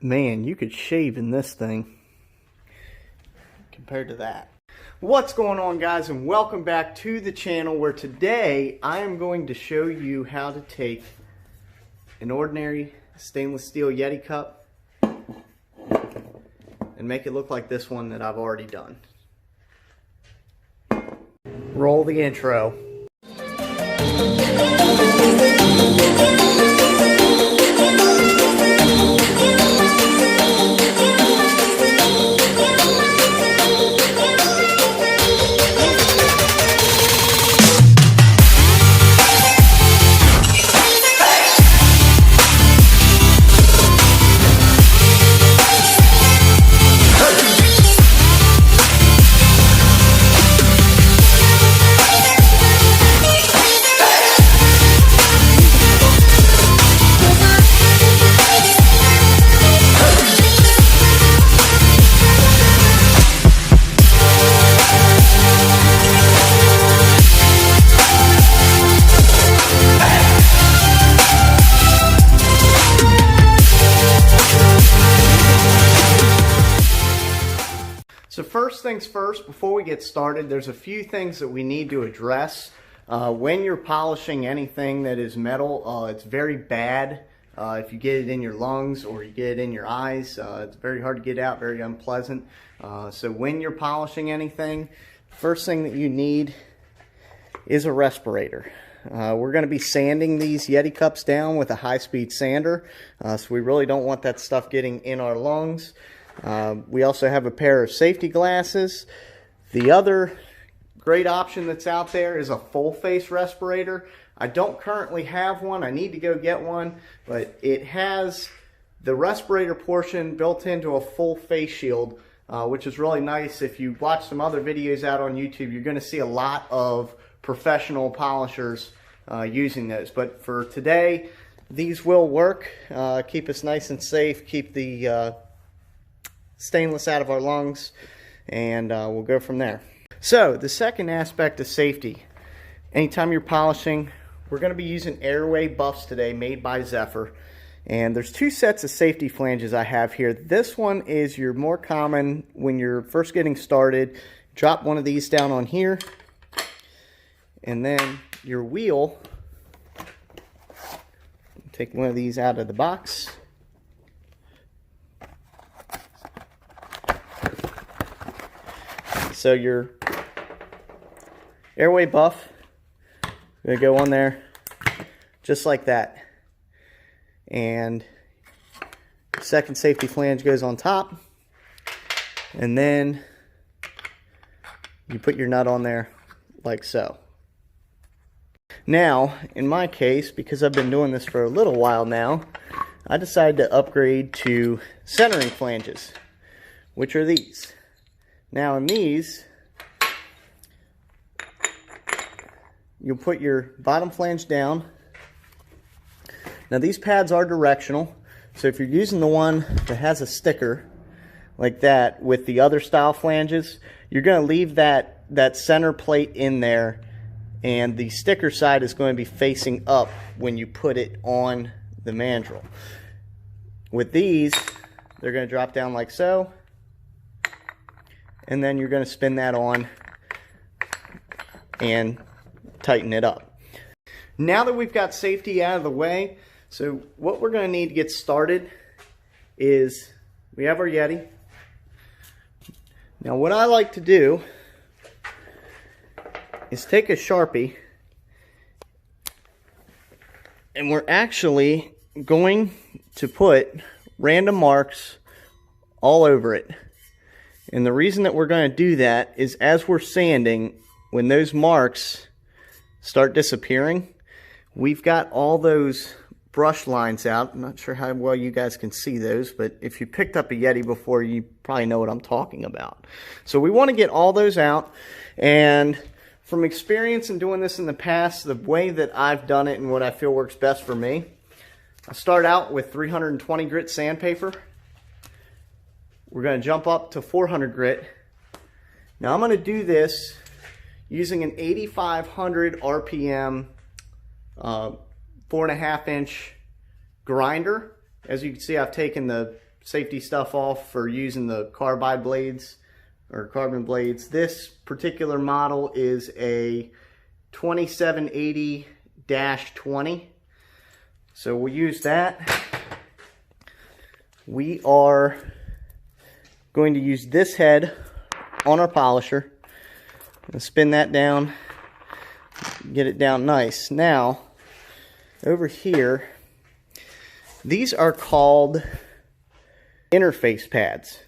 Man, you could shave in this thing compared to that. What's going on, guys, and welcome back to the channel, where today I am going to show you how to take an ordinary stainless steel Yeti cup and make it look like this one that I've already done. Roll the intro. So first things first, before we get started, there's a few things that we need to address. When you're polishing anything that is metal, it's very bad if you get it in your lungs or you get it in your eyes. It's very hard to get out, very unpleasant. So when you're polishing anything, first thing that you need is a respirator. We're going to be sanding these Yeti cups down with a high-speed sander, so we really don't want that stuff getting in our lungs. We also have a pair of safety glasses. The other great option that's out there is a full face respirator. I don't currently have one. I need to go get one, but it has the respirator portion built into a full face shield, which is really nice. If you watch some other videos out on YouTube, you're going to see a lot of professional polishers using those. But for today, these will work. Keep us nice and safe, keep the stainless out of our lungs, and we'll go from there. So the second aspect of safety, anytime you're polishing, we're going to be using airway buffs today, made by Zephyr. And there's two sets of safety flanges I have here. This one is your more common when you're first getting started. Drop one of these down on here, and then your wheel, take one of these out of the box. So your airway buff going to go on there just like that, and the second safety flange goes on top, and then you put your nut on there like so. Now in my case, because I've been doing this for a little while now, I decided to upgrade to centering flanges, which are these. Now in these, you'll put your bottom flange down. Now these pads are directional, so if you're using the one that has a sticker like that with the other style flanges, you're going to leave that center plate in there, and the sticker side is going to be facing up when you put it on the mandrel. With these, they're going to drop down like so, and then you're going to spin that on and tighten it up. Now that we've got safety out of the way, so what we're going to need to get started is we have our Yeti. Now what I like to do is take a Sharpie, and we're actually going to put random marks all over it. And the reason that we're going to do that is as we're sanding, when those marks start disappearing, we've got all those brush lines out. I'm not sure how well you guys can see those, but if you picked up a Yeti before, you probably know what I'm talking about. So we want to get all those out, and from experience in doing this in the past, the way that I've done it and what I feel works best for me, I start out with 320 grit sandpaper. We're going to jump up to 400 grit. Now I'm going to do this using an 8,500 RPM 4.5 inch grinder. As you can see, I've taken the safety stuff off for using the carbide blades or carbon blades. This particular model is a 2780-20. So we'll use that. We are going to use this head on our polisher. And spin that down, get it down nice. Now, over here, these are called interface pads.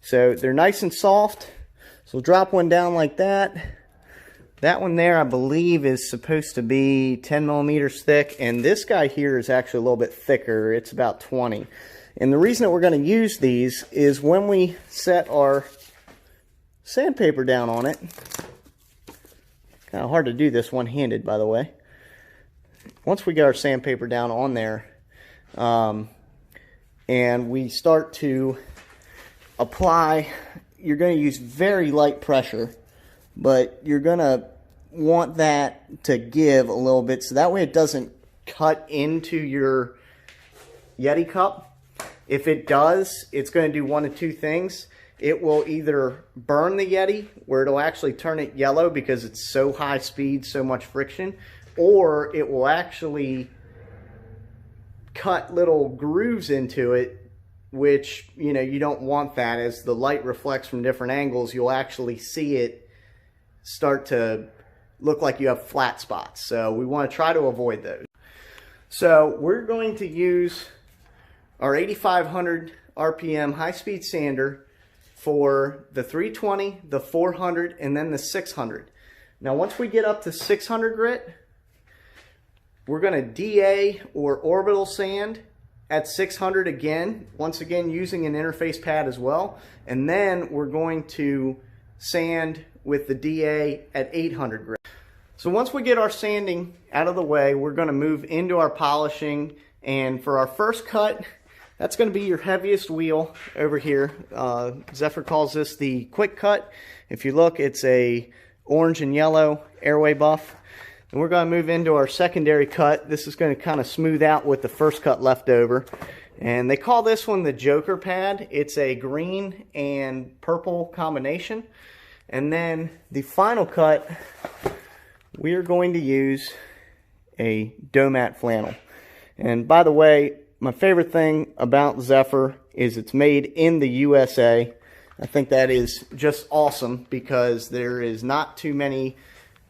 So they're nice and soft. So we'll drop one down like that. That one there, I believe, is supposed to be 10 millimeters thick, and this guy here is actually a little bit thicker. It's about 20. And the reason that we're going to use these is when we set our sandpaper down on it. Kind of hard to do this one-handed, by the way. Once we get our sandpaper down on there, and we start to apply, you're going to use very light pressure, but you're going to want that to give a little bit, so that way it doesn't cut into your Yeti cup. If it does, it's going to do one of two things. It will either burn the Yeti, where it'll actually turn it yellow because it's so high speed, so much friction, or it will actually cut little grooves into it, which, you know, you don't want that. As the light reflects from different angles, you'll actually see it start to look like you have flat spots. So we want to try to avoid those. So we're going to use our 8500 RPM high-speed sander for the 320, the 400, and then the 600. Now once we get up to 600 grit, we're going to DA or orbital sand at 600 again, once again using an interface pad as well. And then we're going to sand with the DA at 800 grit. So once we get our sanding out of the way, we're going to move into our polishing. And for our first cut, that's going to be your heaviest wheel over here. Zephyr calls this the quick cut. If you look, it's a orange and yellow airway buff. And we're going to move into our secondary cut. This is going to kind of smooth out with the first cut left over. And they call this one the Joker pad. It's a green and purple combination. And then the final cut, we are going to use a Domat flannel. And by the way, my favorite thing about Zephyr is it's made in the USA. I think that is just awesome because there is not too many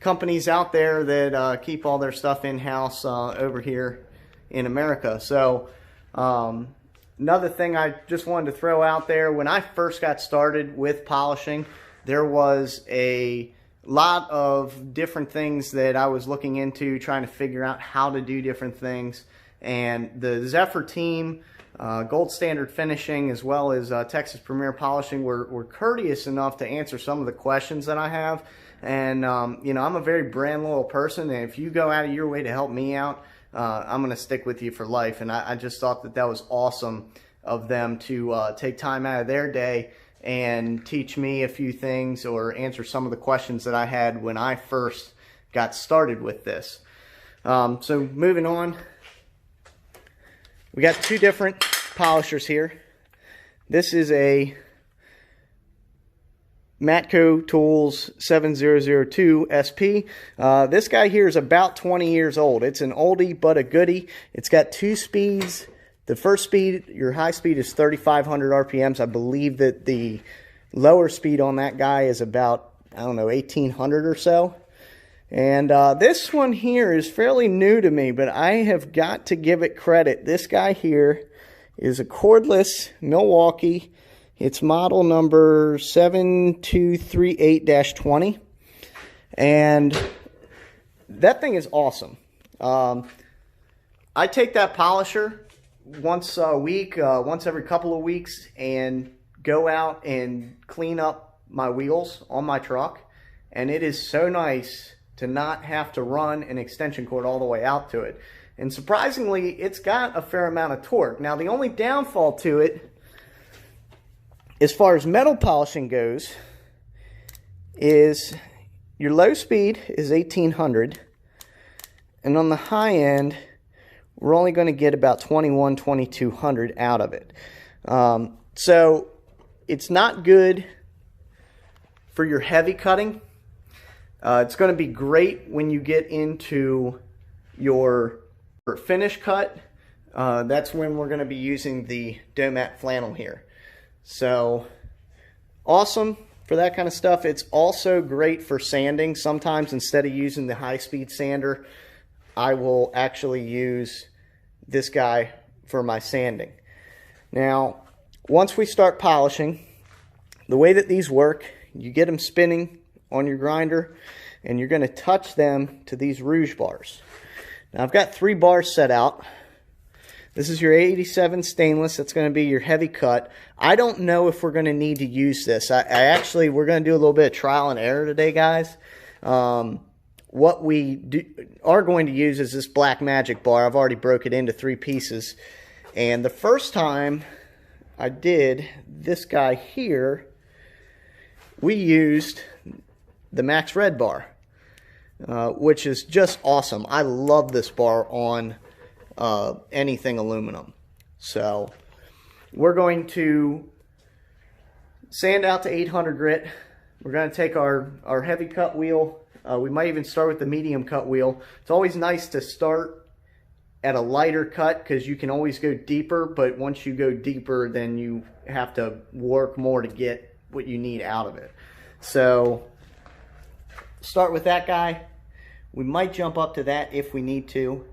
companies out there that keep all their stuff in-house over here in America. So another thing I just wanted to throw out there, when I first got started with polishing, there was a lot of different things that I was looking into, trying to figure out how to do different things. And the Zephyr team, Gold Standard Finishing, as well as Texas Premier Polishing were courteous enough to answer some of the questions that I have. And, you know, I'm a very brand loyal person, and if you go out of your way to help me out, I'm going to stick with you for life. And I just thought that that was awesome of them to take time out of their day and teach me a few things or answer some of the questions that I had when I first got started with this. So moving on. We got two different polishers here. This is a Matco Tools 7002 SP. This guy here is about 20 years old. It's an oldie but a goodie. It's got two speeds. The first speed, your high speed, is 3,500 RPMs. I believe that the lower speed on that guy is about, I don't know, 1,800 or so. And this one here is fairly new to me, but I have got to give it credit. This guy here is a cordless Milwaukee. It's model number 7238-20. And that thing is awesome. I take that polisher once a week, once every couple of weeks, and go out and clean up my wheels on my truck. And it is so nice to not have to run an extension cord all the way out to it. And surprisingly, it's got a fair amount of torque. Now, the only downfall to it, as far as metal polishing goes, is your low speed is 1,800, and on the high end, we're only going to get about 2,200 out of it. So it's not good for your heavy cutting. It's going to be great when you get into your finish cut. That's when we're going to be using the Domat flannel here. So awesome for that kind of stuff. It's also great for sanding. Sometimes instead of using the high-speed sander, I will actually use this guy for my sanding. Now, once we start polishing, the way that these work, you get them spinning on your grinder, and you're going to touch them to these rouge bars. Now, I've got 3 bars set out. This is your 87 stainless. That's going to be your heavy cut. I don't know if we're going to need to use this. We're going to do a little bit of trial and error today, guys. What we are going to use is this Black Magic bar. I've already broke it into 3 pieces. And the first time I did this guy here, we used the Max Red bar, which is just awesome. I love this bar on anything aluminum. So we're going to sand out to 800 grit. We're going to take our heavy cut wheel. We might even start with the medium cut wheel. It's always nice to start at a lighter cut because you can always go deeper, but once you go deeper, then you have to work more to get what you need out of it. So start with that guy. We might jump up to that if we need to,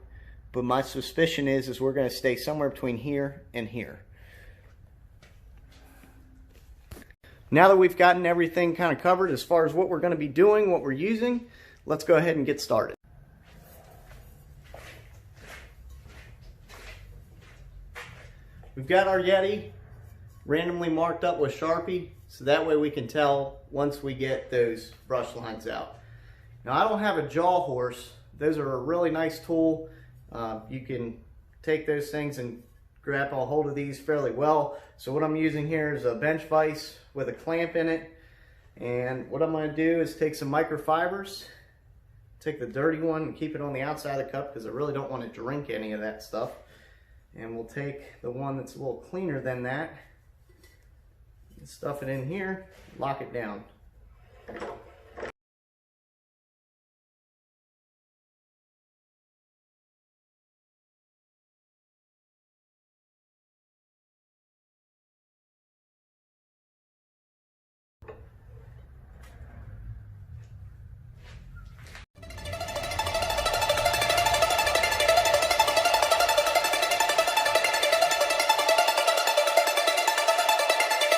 but my suspicion is we're going to stay somewhere between here and here. Now that we've gotten everything kind of covered as far as what we're going to be doing, what we're using, let's go ahead and get started. We've got our Yeti randomly marked up with Sharpie, so that way we can tell once we get those brush lines out. Now, I don't have a jaw horse. Those are a really nice tool. You can take those things and grab a hold of these fairly well. So what I'm using here is a bench vise with a clamp in it. And what I'm going to do is take some microfibers, take the dirty one and keep it on the outside of the cup because I really don't want to drink any of that stuff. And we'll take the one that's a little cleaner than that and stuff it in here, lock it down.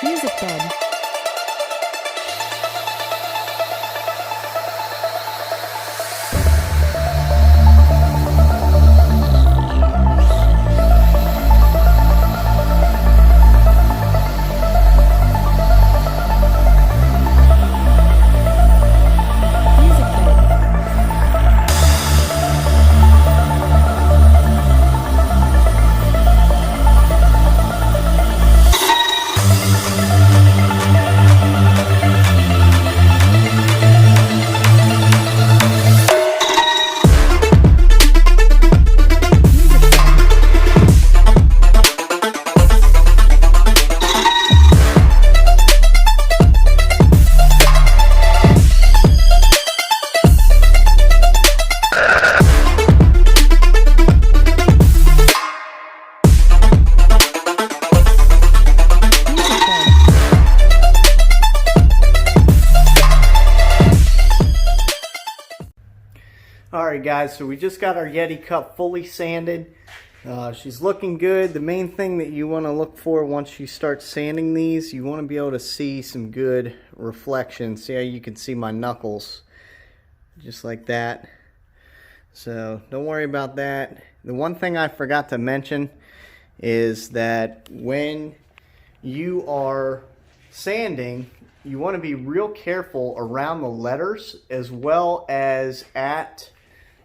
Music bed. Alright guys, so we just got our Yeti cup fully sanded. She's looking good. The main thing that you want to look for once you start sanding these, you want to be able to see some good reflection. See how you can see my knuckles just like that. So don't worry about that. The one thing I forgot to mention is that when you are sanding, you want to be real careful around the letters as well as at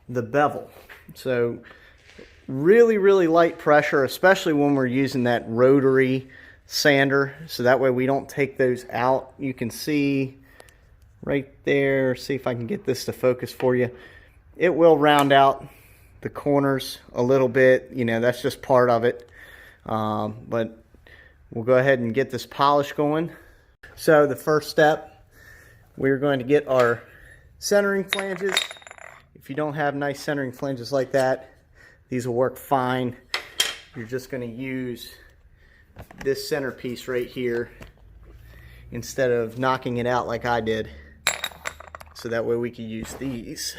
the bevel. So really light pressure, especially when we're using that rotary sander, so that way we don't take those out. You can see right there, see if I can get this to focus for you. It will round out the corners a little bit, you know, that's just part of it. But we'll go ahead and get this polish going. So the first step, we're going to get our centering flanges. If you don't have nice centering flanges like that, these will work fine. You're just going to use this centerpiece right here instead of knocking it out like I did. So that way we can use these.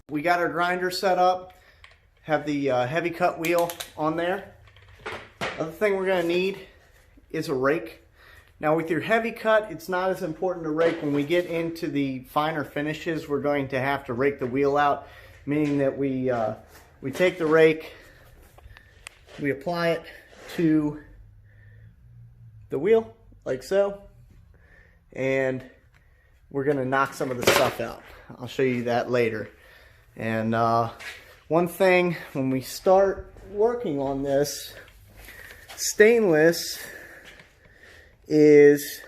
We got our grinder set up, have the heavy cut wheel on there. Other thing we're going to need is a rake. Now with your heavy cut, it's not as important to rake. When we get into the finer finishes, we're going to have to rake the wheel out, meaning that we take the rake, we apply it to the wheel like so, and we're going to knock some of the stuff out. I'll show you that later. And one thing, when we start working on this, stainless is,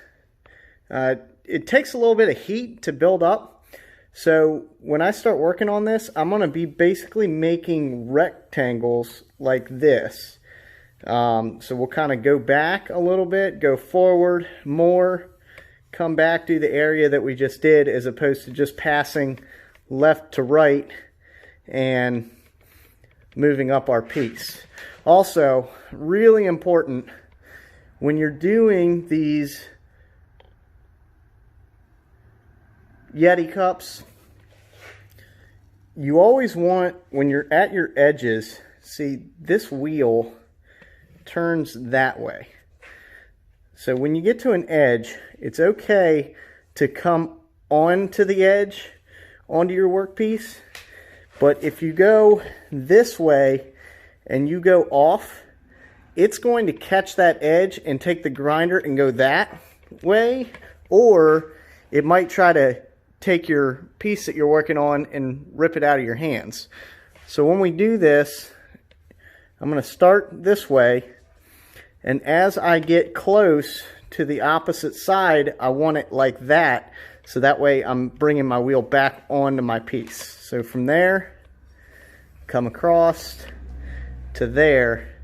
it takes a little bit of heat to build up. So when I start working on this, I'm going to be basically making rectangles like this. So we'll kind of go back a little bit, go forward more, come back, do the area that we just did, as opposed to just passing left to right and moving up our piece. Also, really important, when you're doing these Yeti cups, you always want, when you're at your edges, see this wheel turns that way. So when you get to an edge, it's okay to come onto the edge, onto your workpiece. But if you go this way and you go off, it's going to catch that edge and take the grinder and go that way, or it might try to take your piece that you're working on and rip it out of your hands. So when we do this, I'm going to start this way, and as I get close to the opposite side, I want it like that, so that way I'm bringing my wheel back onto my piece. So from there, come across to there.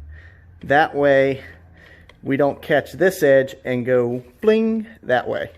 That way we don't catch this edge and go bling that way.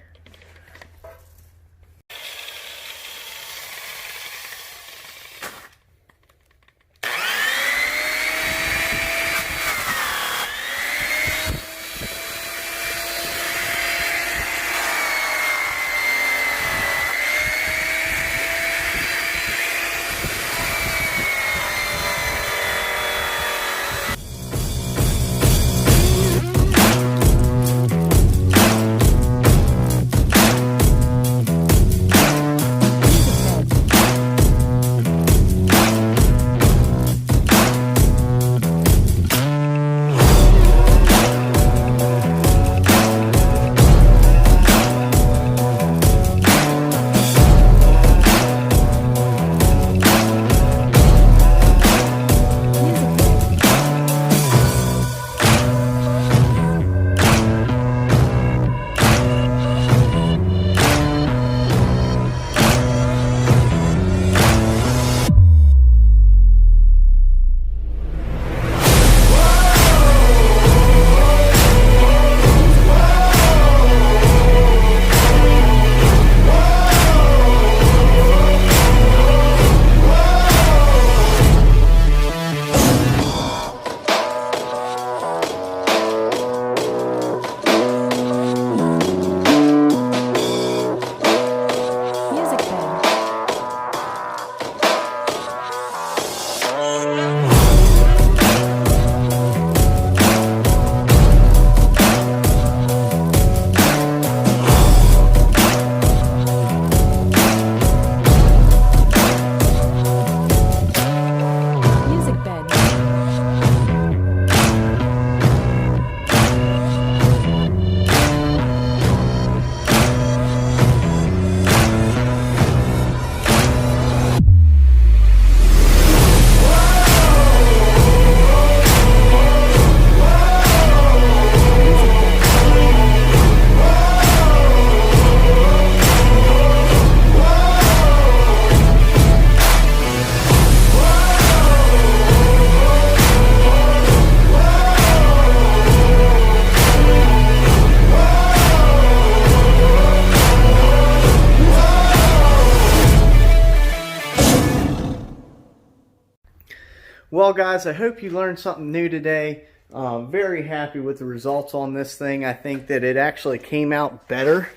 Well, guys, I hope you learned something new today. Very happy with the results on this thing. I think that it actually came out better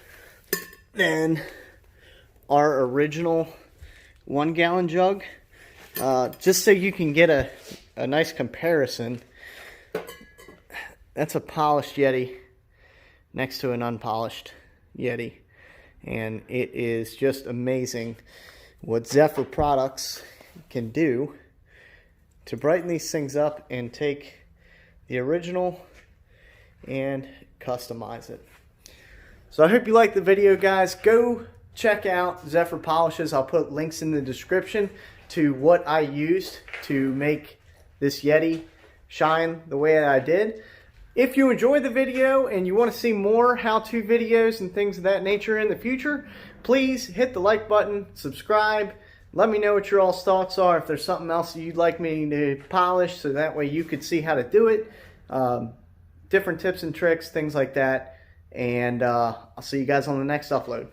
than our original 1 gallon jug. Just so you can get a nice comparison, that's a polished Yeti next to an unpolished Yeti. And it is just amazing what Zephyr products can do to brighten these things up and take the original and customize it. So I hope you liked the video, guys. Go check out Zephyr polishes. I'll put links in the description to what I used to make this Yeti shine the way that I did. If you enjoyed the video and you want to see more how-to videos and things of that nature in the future, please hit the like button, subscribe. Let me know what your all's thoughts are, if there's something else that you'd like me to polish, so that way you could see how to do it. Different tips and tricks, things like that. And I'll see you guys on the next upload.